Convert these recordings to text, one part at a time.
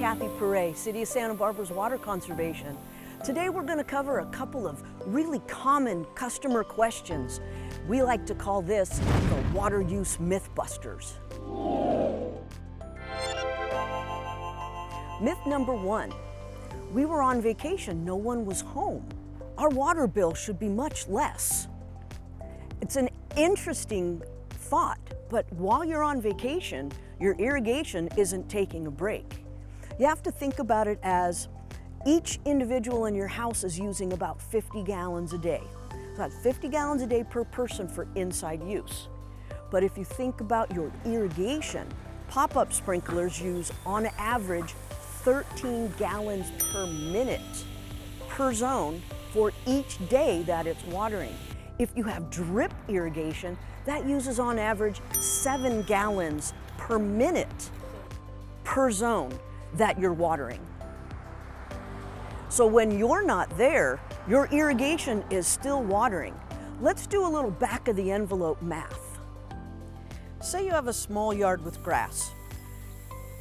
Cathie Pare, City of Santa Barbara's Water Conservation. Today we're going to cover a couple of really common customer questions. We like to call this the water use Mythbusters. Myth number one, we were on vacation, no one was home. Our water bill should be much less. It's an interesting thought, but while you're on vacation, your irrigation isn't taking a break. You have to think about it as each individual in your house is using about 50 gallons a day. So that's 50 gallons a day per person for inside use. But if you think about your irrigation, pop-up sprinklers use on average 13 gallons per minute per zone for each day that it's watering. If you have drip irrigation, that uses on average 7 gallons per minute per zone that you're watering. So when you're not there, your irrigation is still watering. Let's do a little back of the envelope math. Say you have a small yard with grass.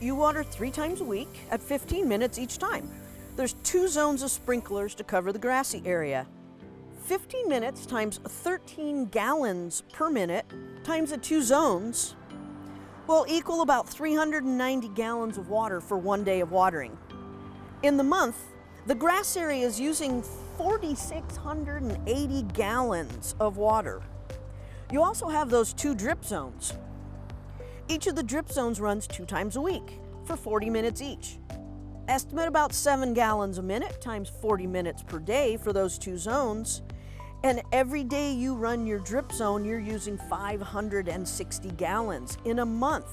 You water 3 times a week at 15 minutes each time. There's 2 zones of sprinklers to cover the grassy area. 15 minutes times 13 gallons per minute times the 2 zones will equal about 390 gallons of water for 1 day of watering. In the month, the grass area is using 4,680 gallons of water. You also have those 2 drip zones. Each of the drip zones runs 2 times a week for 40 minutes each. Estimate about 7 gallons a minute times 40 minutes per day for those 2 zones. And every day you run your drip zone, you're using 560 gallons. In a month,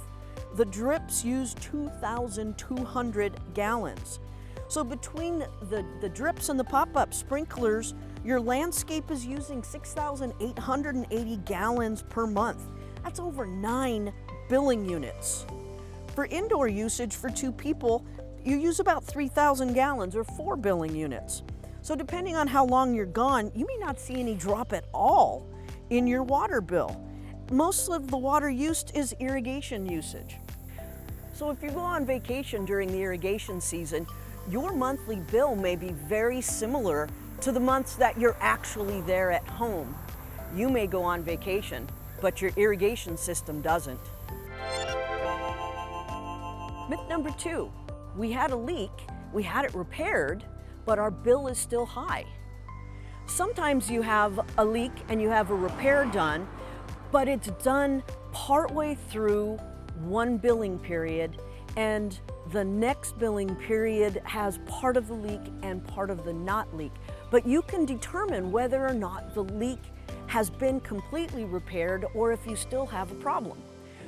the drips use 2,200 gallons. So between the drips and the pop-up sprinklers, your landscape is using 6,880 gallons per month. That's over 9 billing units. For indoor usage for 2 people, you use about 3,000 gallons or 4 billing units. So depending on how long you're gone, you may not see any drop at all in your water bill. Most of the water used is irrigation usage. So if you go on vacation during the irrigation season, your monthly bill may be very similar to the months that you're actually there at home. You may go on vacation, but your irrigation system doesn't. Myth number 2, we had a leak, we had it repaired, but our bill is still high. Sometimes you have a leak and you have a repair done, but it's done partway through one billing period, and the next billing period has part of the leak and part of the not leak. But you can determine whether or not the leak has been completely repaired or if you still have a problem.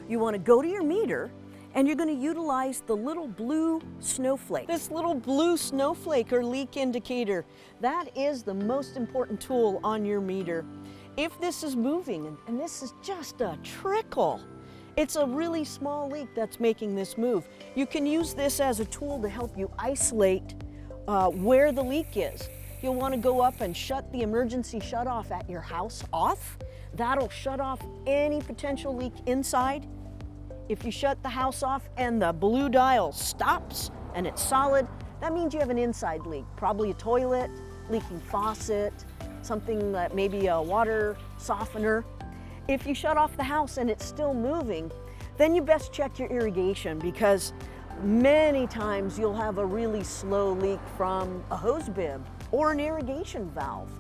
You want to go to your meter and you're going to utilize the little blue snowflake. This little blue snowflake or leak indicator, that is the most important tool on your meter. If this is moving, and this is just a trickle, it's a really small leak that's making this move. You can use this as a tool to help you isolate where the leak is. You'll want to go up and shut the emergency shutoff at your house off. That'll shut off any potential leak inside. If you shut the house off and the blue dial stops and it's solid, that means you have an inside leak, probably a toilet, leaking faucet, something that maybe a water softener. If you shut off the house and it's still moving, then you best check your irrigation, because many times you'll have a really slow leak from a hose bib or an irrigation valve.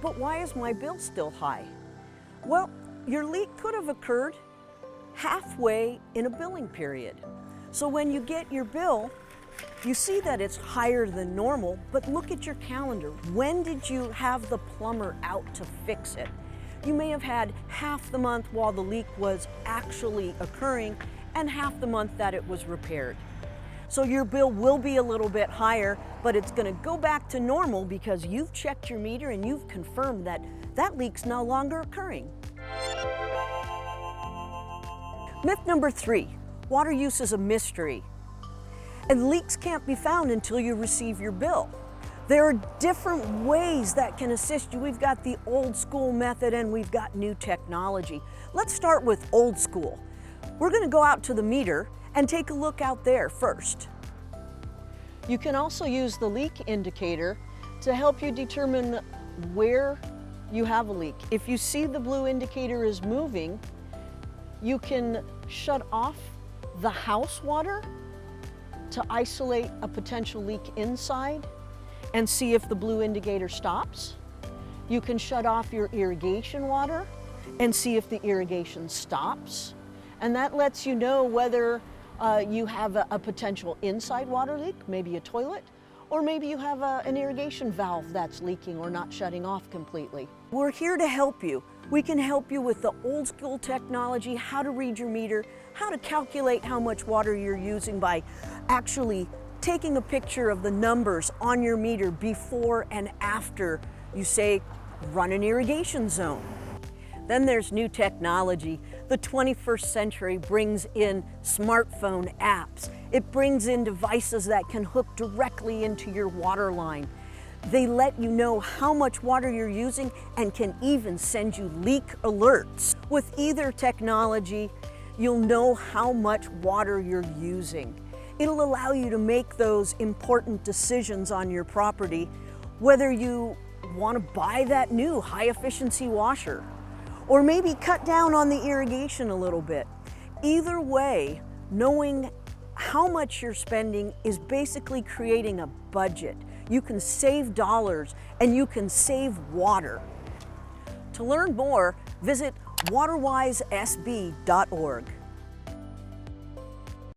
But why is my bill still high? Well, your leak could have occurred halfway in a billing period. So when you get your bill, you see that it's higher than normal, but look at your calendar. When did you have the plumber out to fix it? You may have had half the month while the leak was actually occurring and half the month that it was repaired. So your bill will be a little bit higher, but it's going to go back to normal because you've checked your meter and you've confirmed that that leak's no longer occurring. Myth number 3, water use is a mystery, and leaks can't be found until you receive your bill. There are different ways that can assist you. We've got the old school method and we've got new technology. Let's start with old school. We're going to go out to the meter and take a look out there first. You can also use the leak indicator to help you determine where you have a leak. If you see the blue indicator is moving, you can shut off the house water to isolate a potential leak inside and see if the blue indicator stops. You can shut off your irrigation water and see if the irrigation stops. And that lets you know whether you have a potential inside water leak, maybe a toilet, or maybe you have an irrigation valve that's leaking or not shutting off completely. We're here to help you. We can help you with the old school technology, how to read your meter, how to calculate how much water you're using by actually taking a picture of the numbers on your meter before and after you say, run an irrigation zone. Then there's new technology. The 21st century brings in smartphone apps. It brings in devices that can hook directly into your water line. They let you know how much water you're using and can even send you leak alerts. With either technology, you'll know how much water you're using. It'll allow you to make those important decisions on your property, whether you want to buy that new high-efficiency washer, or maybe cut down on the irrigation a little bit. Either way, knowing how much you're spending is basically creating a budget. You can save dollars and you can save water. To learn more, visit waterwisesb.org.